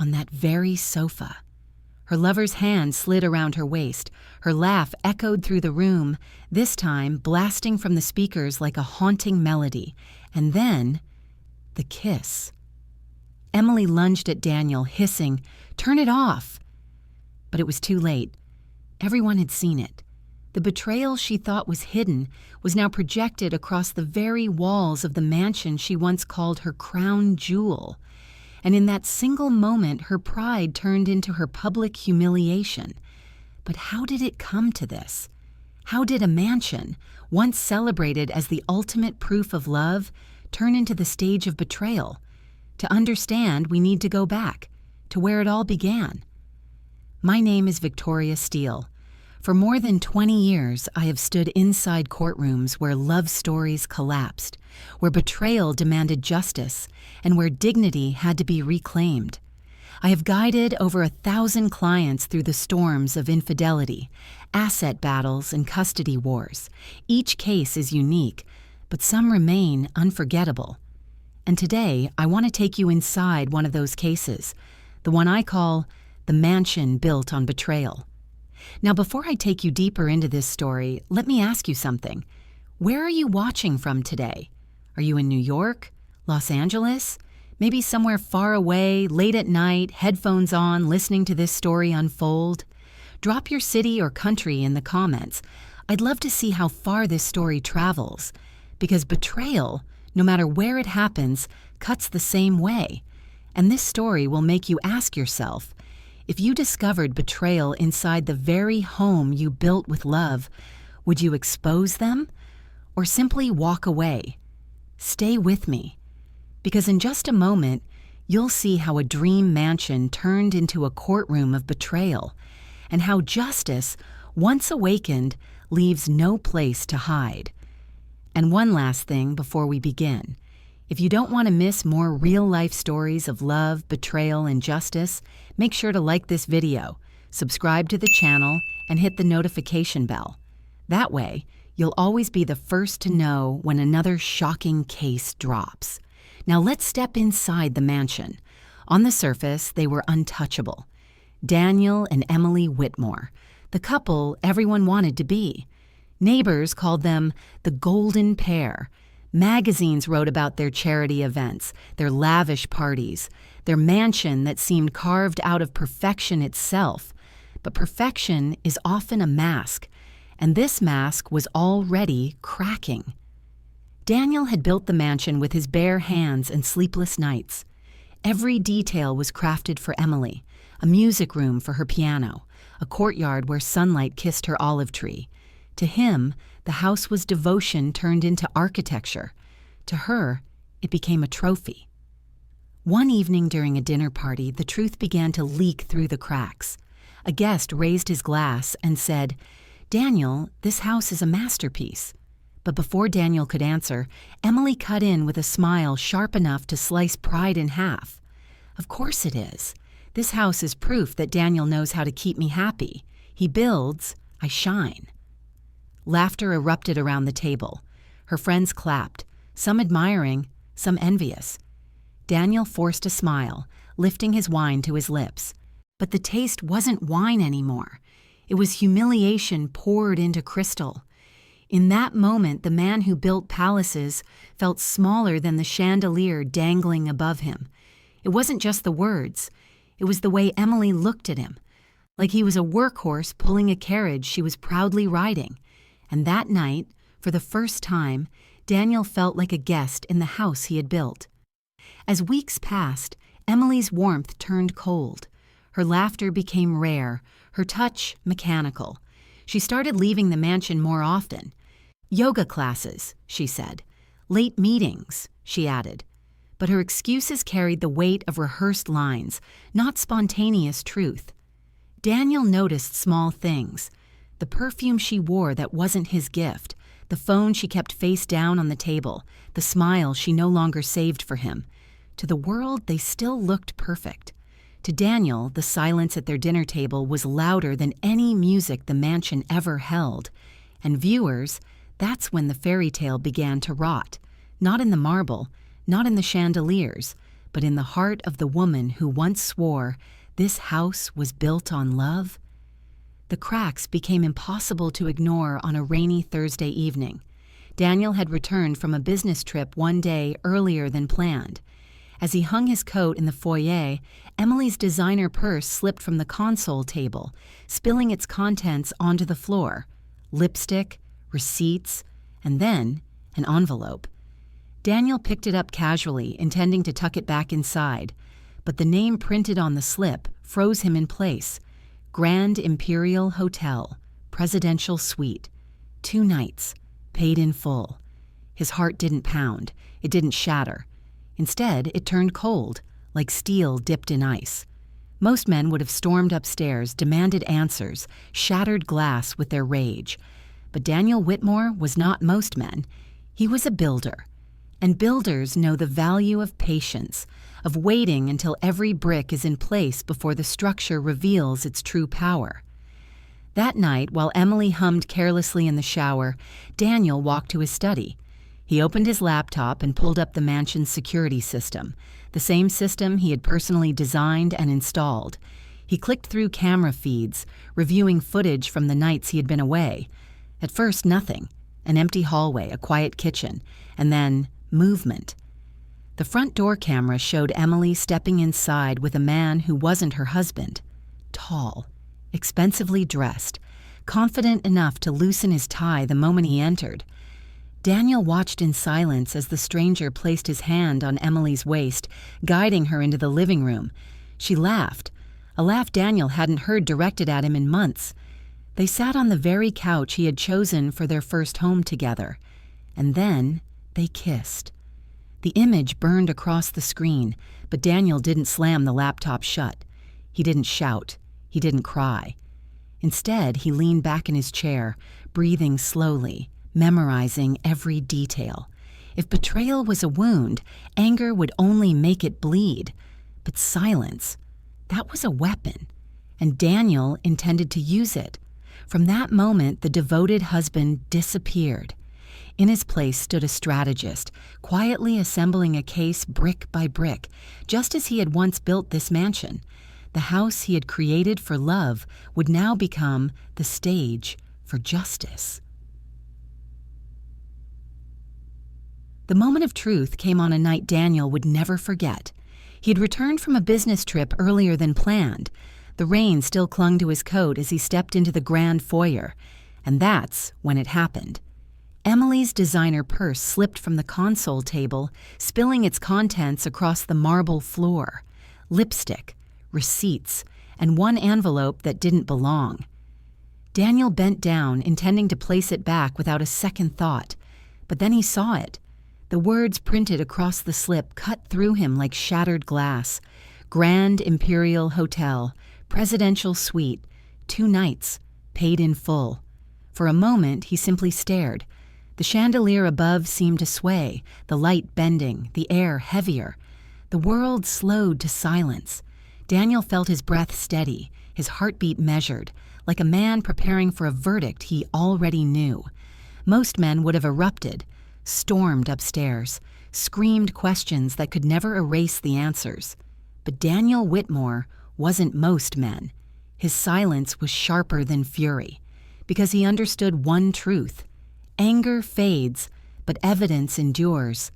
on that very sofa. Her lover's hand slid around her waist. Her laugh echoed through the room, this time blasting from the speakers like a haunting melody. And then, the kiss. Emily lunged at Daniel, hissing, "Turn it off!" But it was too late. Everyone had seen it. The betrayal she thought was hidden was now projected across the very walls of the mansion she once called her crown jewel. And in that single moment, her pride turned into her public humiliation. But how did it come to this? How did a mansion, once celebrated as the ultimate proof of love, turn into the stage of betrayal? To understand, we need to go back to where it all began. My name is Victoria Steele. For more than 20 years, I have stood inside courtrooms where love stories collapsed, where betrayal demanded justice, and where dignity had to be reclaimed. I have guided over 1,000 clients through the storms of infidelity, asset battles, and custody wars. Each case is unique, but some remain unforgettable. And today, I want to take you inside one of those cases, the one I call the mansion built on betrayal. Now, before I take you deeper into this story, let me ask you something. Where are you watching from today? Are you in New York? Los Angeles? Maybe somewhere far away, late at night, headphones on, listening to this story unfold? Drop your city or country in the comments. I'd love to see how far this story travels, because betrayal, no matter where it happens, cuts the same way. And this story will make you ask yourself, if you discovered betrayal inside the very home you built with love, would you expose them or simply walk away? Stay with me, because in just a moment, you'll see how a dream mansion turned into a courtroom of betrayal, and how justice, once awakened, leaves no place to hide. And one last thing before we begin. If you don't want to miss more real-life stories of love, betrayal, and justice, make sure to like this video, subscribe to the channel, and hit the notification bell. That way, you'll always be the first to know when another shocking case drops. Now let's step inside the mansion. On the surface, they were untouchable. Daniel and Emily Whitmore, the couple everyone wanted to be. Neighbors called them the golden pair. Magazines wrote about their charity events, their lavish parties, their mansion that seemed carved out of perfection itself. But perfection is often a mask, and this mask was already cracking. Daniel had built the mansion with his bare hands and sleepless nights. Every detail was crafted for Emily: a music room for her piano, a courtyard where sunlight kissed her olive tree. To him, the house was devotion turned into architecture. To her, it became a trophy. One evening during a dinner party, the truth began to leak through the cracks. A guest raised his glass and said, "Daniel, this house is a masterpiece." But before Daniel could answer, Emily cut in with a smile sharp enough to slice pride in half. "Of course it is. This house is proof that Daniel knows how to keep me happy. He builds, I shine." Laughter erupted around the table. Her friends clapped, some admiring, some envious. Daniel forced a smile, lifting his wine to his lips. But the taste wasn't wine anymore. It was humiliation poured into crystal. In that moment, the man who built palaces felt smaller than the chandelier dangling above him. It wasn't just the words. It was the way Emily looked at him, like he was a workhorse pulling a carriage she was proudly riding. And that night, for the first time, Daniel felt like a guest in the house he had built. As weeks passed, Emily's warmth turned cold. Her laughter became rare, her touch mechanical. She started leaving the mansion more often. "Yoga classes," she said. "Late meetings," she added. But her excuses carried the weight of rehearsed lines, not spontaneous truth. Daniel noticed small things. The perfume she wore that wasn't his gift, the phone she kept face down on the table, the smile she no longer saved for him. To the world, they still looked perfect. To Daniel, the silence at their dinner table was louder than any music the mansion ever held. And viewers, that's when the fairy tale began to rot. Not in the marble, not in the chandeliers, but in the heart of the woman who once swore this house was built on love? The cracks became impossible to ignore on a rainy Thursday evening. Daniel had returned from a business trip one day earlier than planned. As he hung his coat in the foyer, Emily's designer purse slipped from the console table, spilling its contents onto the floor. Lipstick, receipts, and then an envelope. Daniel picked it up casually, intending to tuck it back inside, but the name printed on the slip froze him in place. Grand Imperial Hotel, Presidential Suite. 2 nights, paid in full. His heart didn't pound. It didn't shatter. Instead, it turned cold, like steel dipped in ice. Most men would have stormed upstairs, demanded answers, shattered glass with their rage. But Daniel Whitmore was not most men. He was a builder. And builders know the value of patience, of waiting until every brick is in place before the structure reveals its true power. That night, while Emily hummed carelessly in the shower, Daniel walked to his study. He opened his laptop and pulled up the mansion's security system, the same system he had personally designed and installed. He clicked through camera feeds, reviewing footage from the nights he had been away. At first, nothing. An empty hallway, a quiet kitchen, and then movement. The front door camera showed Emily stepping inside with a man who wasn't her husband. Tall, expensively dressed, confident enough to loosen his tie the moment he entered. Daniel watched in silence as the stranger placed his hand on Emily's waist, guiding her into the living room. She laughed, a laugh Daniel hadn't heard directed at him in months. They sat on the very couch he had chosen for their first home together. And then they kissed. The image burned across the screen, but Daniel didn't slam the laptop shut. He didn't shout. He didn't cry. Instead, he leaned back in his chair, breathing slowly, memorizing every detail. If betrayal was a wound, anger would only make it bleed. But silence, that was a weapon, and Daniel intended to use it. From that moment, the devoted husband disappeared. In his place stood a strategist, quietly assembling a case brick by brick, just as he had once built this mansion. The house he had created for love would now become the stage for justice. The moment of truth came on a night Daniel would never forget. He had returned from a business trip earlier than planned. The rain still clung to his coat as he stepped into the grand foyer. And that's when it happened. Emily's designer purse slipped from the console table, spilling its contents across the marble floor. Lipstick, receipts, and one envelope that didn't belong. Daniel bent down, intending to place it back without a second thought. But then he saw it. The words printed across the slip cut through him like shattered glass. Grand Imperial Hotel, Presidential Suite, 2 nights, paid in full. For a moment, he simply stared. The chandelier above seemed to sway, the light bending, the air heavier. The world slowed to silence. Daniel felt his breath steady, his heartbeat measured, like a man preparing for a verdict he already knew. Most men would have erupted, stormed upstairs, screamed questions that could never erase the answers. But Daniel Whitmore wasn't most men. His silence was sharper than fury, because he understood one truth. Anger fades, but evidence endures.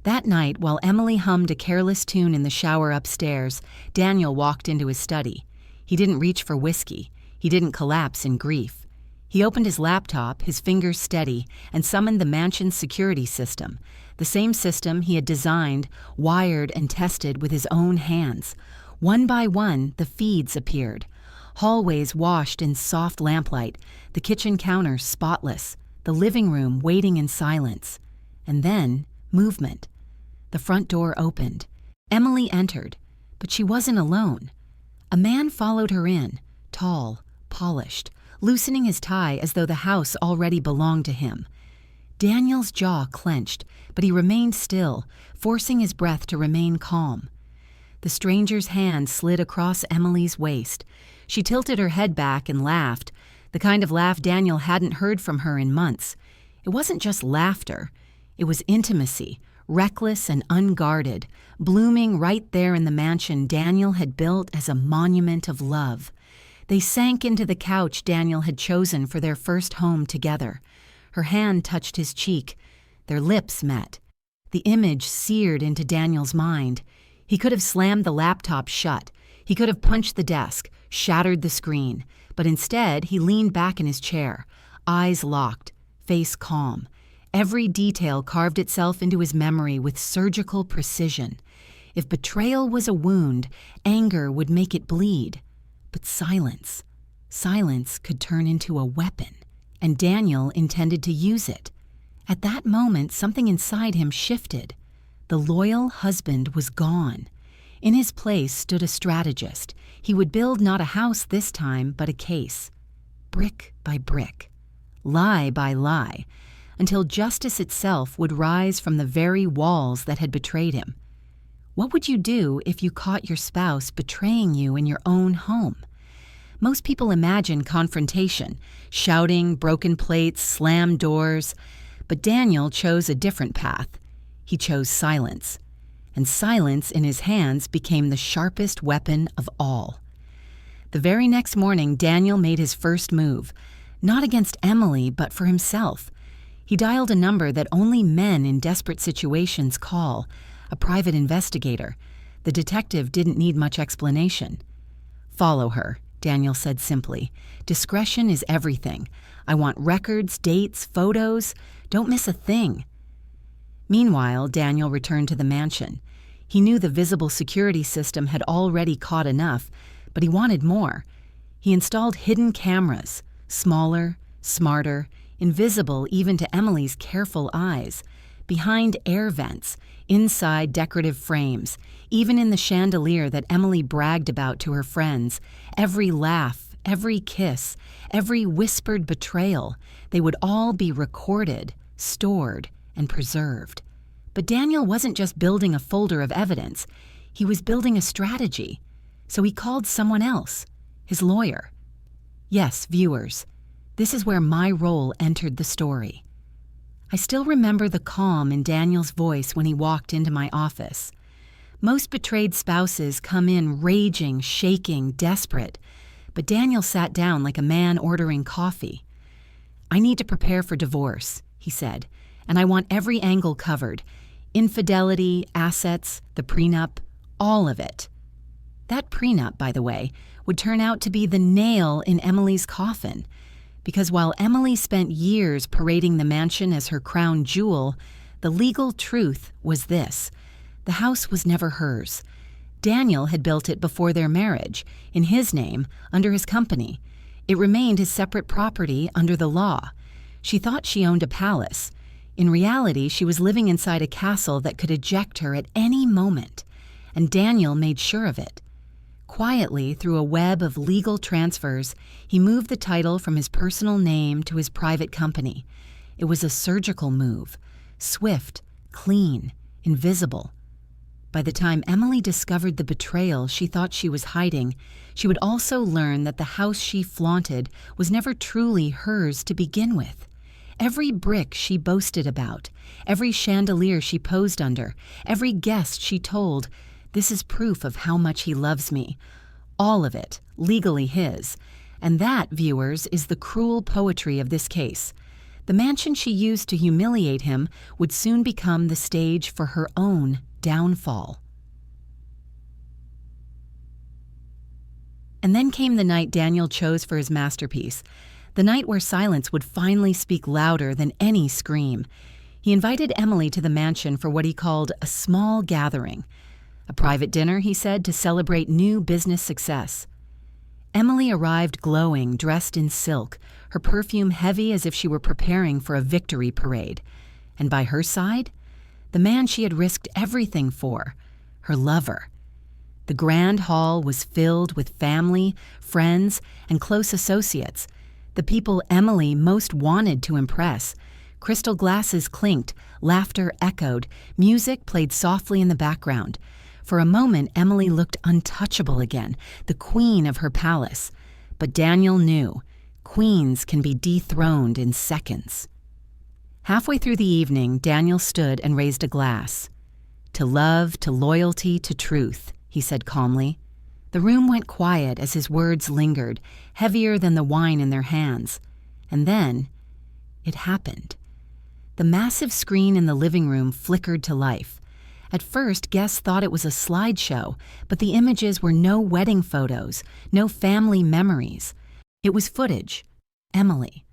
That night, while Emily hummed a careless tune in the shower upstairs, Daniel walked into his study. He didn't reach for whiskey. He didn't collapse in grief. He opened his laptop, his fingers steady, and summoned the mansion's security system, the same system he had designed, wired, and tested with his own hands. One by one, the feeds appeared. Hallways washed in soft lamplight, the kitchen counter spotless, the living room waiting in silence. And then, movement. The front door opened. Emily entered, but she wasn't alone. A man followed her in, tall, polished, loosening his tie as though the house already belonged to him. Daniel's jaw clenched, but he remained still, forcing his breath to remain calm. The stranger's hand slid across Emily's waist. She tilted her head back and laughed, the kind of laugh Daniel hadn't heard from her in months. It wasn't just laughter. It was intimacy, reckless and unguarded, blooming right there in the mansion Daniel had built as a monument of love. They sank into the couch Daniel had chosen for their first home together. Her hand touched his cheek. Their lips met. The image seared into Daniel's mind. He could have slammed the laptop shut. He could have punched the desk, shattered the screen. But instead, he leaned back in his chair, eyes locked, face calm. Every detail carved itself into his memory with surgical precision. If betrayal was a wound, anger would make it bleed. But silence could turn into a weapon, and Daniel intended to use it. At that moment, something inside him shifted. The loyal husband was gone. In his place stood a strategist. He would build not a house this time, but a case. Brick by brick, lie by lie, until justice itself would rise from the very walls that had betrayed him. What would you do if you caught your spouse betraying you in your own home? Most people imagine confrontation, shouting, broken plates, slammed doors. But Daniel chose a different path. He chose silence. And silence in his hands became the sharpest weapon of all. The very next morning, Daniel made his first move, not against Emily, but for himself. He dialed a number that only men in desperate situations call, a private investigator. The detective didn't need much explanation. "Follow her," Daniel said simply. "Discretion is everything. I want records, dates, photos. Don't miss a thing." Meanwhile, Daniel returned to the mansion. He knew the visible security system had already caught enough, but he wanted more. He installed hidden cameras, smaller, smarter, invisible even to Emily's careful eyes, behind air vents, inside decorative frames, even in the chandelier that Emily bragged about to her friends. Every laugh, every kiss, every whispered betrayal, they would all be recorded, stored, and preserved. But Daniel wasn't just building a folder of evidence. He was building a strategy. So he called someone else, his lawyer. Yes, viewers, this is where my role entered the story. I still remember the calm in Daniel's voice when he walked into my office. Most betrayed spouses come in raging, shaking, desperate. But Daniel sat down like a man ordering coffee. "I need to prepare for divorce," he said, "and I want every angle covered. Infidelity, assets, the prenup, all of it." That prenup, by the way, would turn out to be the nail in Emily's coffin. Because while Emily spent years parading the mansion as her crown jewel, the legal truth was this: the house was never hers. Daniel had built it before their marriage, in his name, under his company. It remained his separate property under the law. She thought she owned a palace. In reality, she was living inside a castle that could eject her at any moment, and Daniel made sure of it. Quietly, through a web of legal transfers, he moved the title from his personal name to his private company. It was a surgical move, swift, clean, invisible. By the time Emily discovered the betrayal she thought she was hiding, she would also learn that the house she flaunted was never truly hers to begin with. Every brick she boasted about, every chandelier she posed under, every guest she told, "This is proof of how much he loves me." All of it, legally his. And that, viewers, is the cruel poetry of this case. The mansion she used to humiliate him would soon become the stage for her own downfall. And then came the night Daniel chose for his masterpiece, the night where silence would finally speak louder than any scream. He invited Emily to the mansion for what he called a small gathering. A private dinner, he said, to celebrate new business success. Emily arrived glowing, dressed in silk, her perfume heavy as if she were preparing for a victory parade. And by her side, the man she had risked everything for, her lover. The grand hall was filled with family, friends, and close associates, the people Emily most wanted to impress. Crystal glasses clinked, laughter echoed, music played softly in the background. For a moment, Emily looked untouchable again, the queen of her palace. But Daniel knew, queens can be dethroned in seconds. Halfway through the evening, Daniel stood and raised a glass. to love, to loyalty, to truth," he said calmly. The room went quiet as his words lingered, heavier than the wine in their hands. And then, it happened. The massive screen in the living room flickered to life. At first, guests thought it was a slideshow, but the images were no wedding photos, no family memories. It was footage. Emily,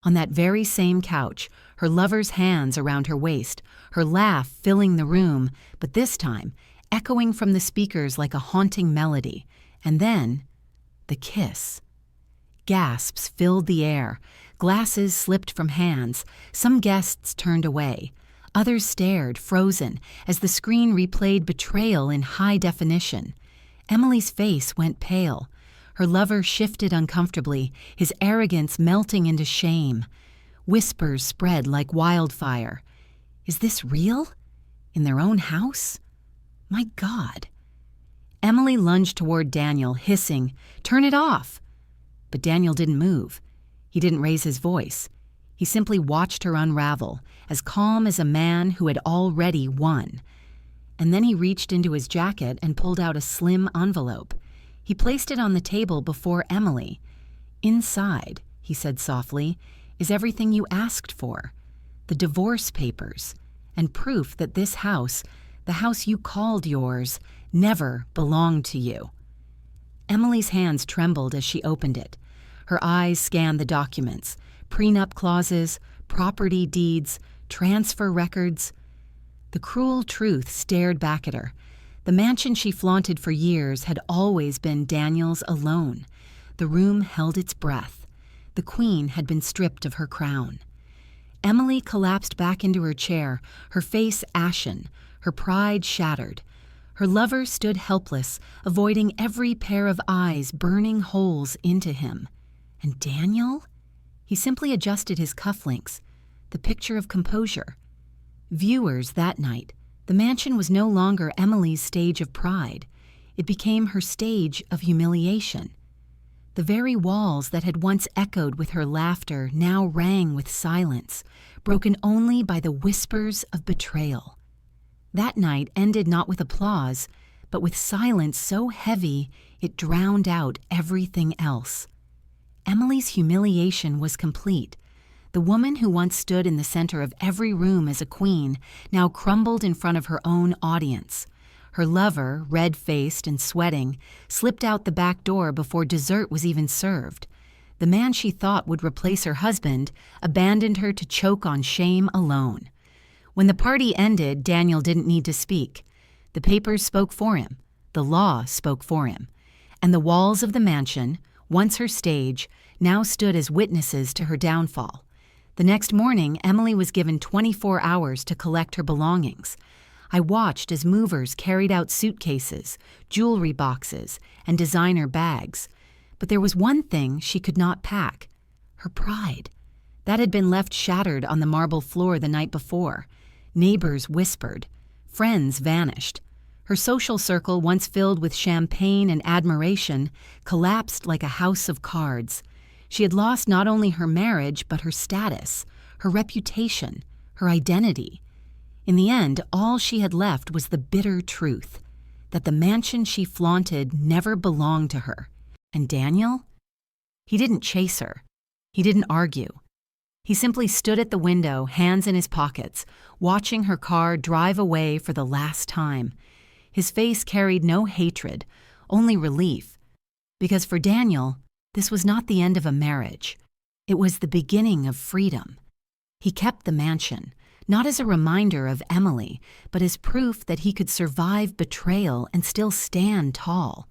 on that very same couch, her lover's hands around her waist, her laugh filling the room, but this time, echoing from the speakers like a haunting melody. And then, the kiss. Gasps filled the air. Glasses slipped from hands. Some guests turned away. Others stared, frozen, as the screen replayed betrayal in high definition. Emily's face went pale. Her lover shifted uncomfortably, his arrogance melting into shame. Whispers spread like wildfire. Is this real? In their own house? My God. Emily lunged toward Daniel, hissing, "Turn it off!" But Daniel didn't move. He didn't raise his voice. He simply watched her unravel, as calm as a man who had already won. And then he reached into his jacket and pulled out a slim envelope. He placed it on the table before Emily. "Inside," he said softly, "is everything you asked for. The divorce papers, and proof that this house, the house you called yours, never belonged to you." Emily's hands trembled as she opened it. Her eyes scanned the documents, prenup clauses, property deeds, transfer records. The cruel truth stared back at her. The mansion she flaunted for years had always been Daniel's alone. The room held its breath. The queen had been stripped of her crown. Emily collapsed back into her chair, her face ashen, her pride shattered. Her lover stood helpless, avoiding every pair of eyes burning holes into him. And Daniel? He simply adjusted his cufflinks, the picture of composure. Viewers that night, the mansion was no longer Emily's stage of pride. It became her stage of humiliation. The very walls that had once echoed with her laughter now rang with silence, broken only by the whispers of betrayal. That night ended not with applause, but with silence so heavy it drowned out everything else. Emily's humiliation was complete. The woman who once stood in the center of every room as a queen now crumbled in front of her own audience. Her lover, red-faced and sweating, slipped out the back door before dessert was even served. The man she thought would replace her husband abandoned her to choke on shame alone. When the party ended, Daniel didn't need to speak. The papers spoke for him. The law spoke for him. And the walls of the mansion, once her stage, now stood as witnesses to her downfall. The next morning, Emily was given 24 hours to collect her belongings. I watched as movers carried out suitcases, jewelry boxes, and designer bags. But there was one thing she could not pack: her pride. That had been left shattered on the marble floor the night before. Neighbors whispered. Friends vanished. Her social circle, once filled with champagne and admiration, collapsed like a house of cards. She had lost not only her marriage, but her status, her reputation, her identity. In the end, all she had left was the bitter truth, that the mansion she flaunted never belonged to her. And Daniel? He didn't chase her. He didn't argue. He simply stood at the window, hands in his pockets, watching her car drive away for the last time. His face carried no hatred, only relief. Because for Daniel, this was not the end of a marriage. It was the beginning of freedom. He kept the mansion, not as a reminder of Emily, but as proof that he could survive betrayal and still stand tall.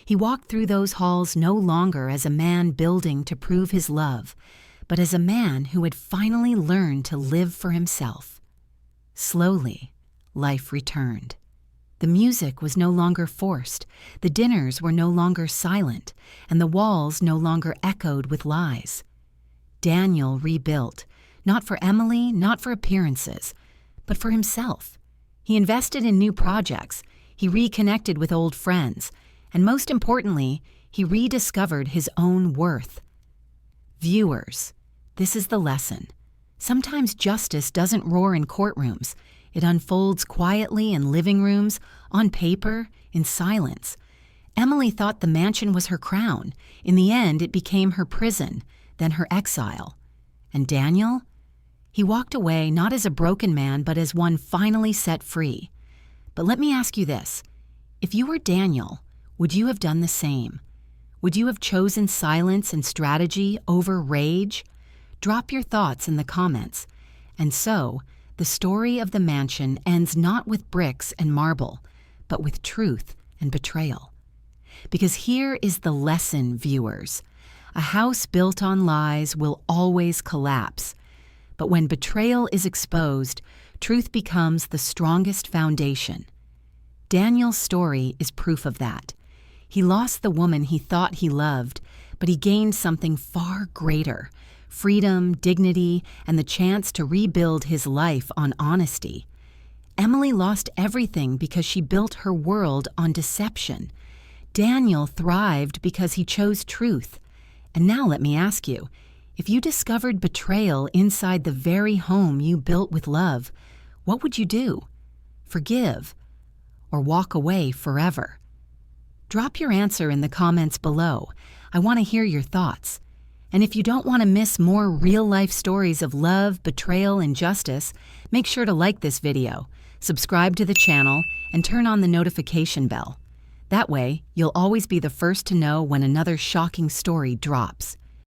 He walked through those halls no longer as a man building to prove his love, but as a man who had finally learned to live for himself. Slowly, life returned. The music was no longer forced, the dinners were no longer silent, and the walls no longer echoed with lies. Daniel rebuilt, not for Emily, not for appearances, but for himself. He invested in new projects, he reconnected with old friends, and most importantly, he rediscovered his own worth. Viewers, this is the lesson. Sometimes justice doesn't roar in courtrooms, It unfolds quietly in living rooms, on paper, in silence. Emily thought the mansion was her crown. In the end, it became her prison, then her exile. And Daniel? He walked away not as a broken man, but as one finally set free. But let me ask you this. If you were Daniel, would you have done the same? Would you have chosen silence and strategy over rage? Drop your thoughts in the comments. And so, the story of the mansion ends not with bricks and marble, but with truth and betrayal. Because here is the lesson, viewers. A house built on lies will always collapse. But when betrayal is exposed, truth becomes the strongest foundation. Daniel's story is proof of that. He lost the woman he thought he loved, but he gained something far greater: freedom, dignity, and the chance to rebuild his life on honesty. Emily lost everything because she built her world on deception. Daniel thrived because he chose truth. And now let me ask you, if you discovered betrayal inside the very home you built with love, what would you do? Forgive or walk away forever? Drop your answer in the comments below. I want to hear your thoughts. And if you don't want to miss more real-life stories of love, betrayal, and justice, make sure to like this video, subscribe to the channel, and turn on the notification bell. That way, you'll always be the first to know when another shocking story drops.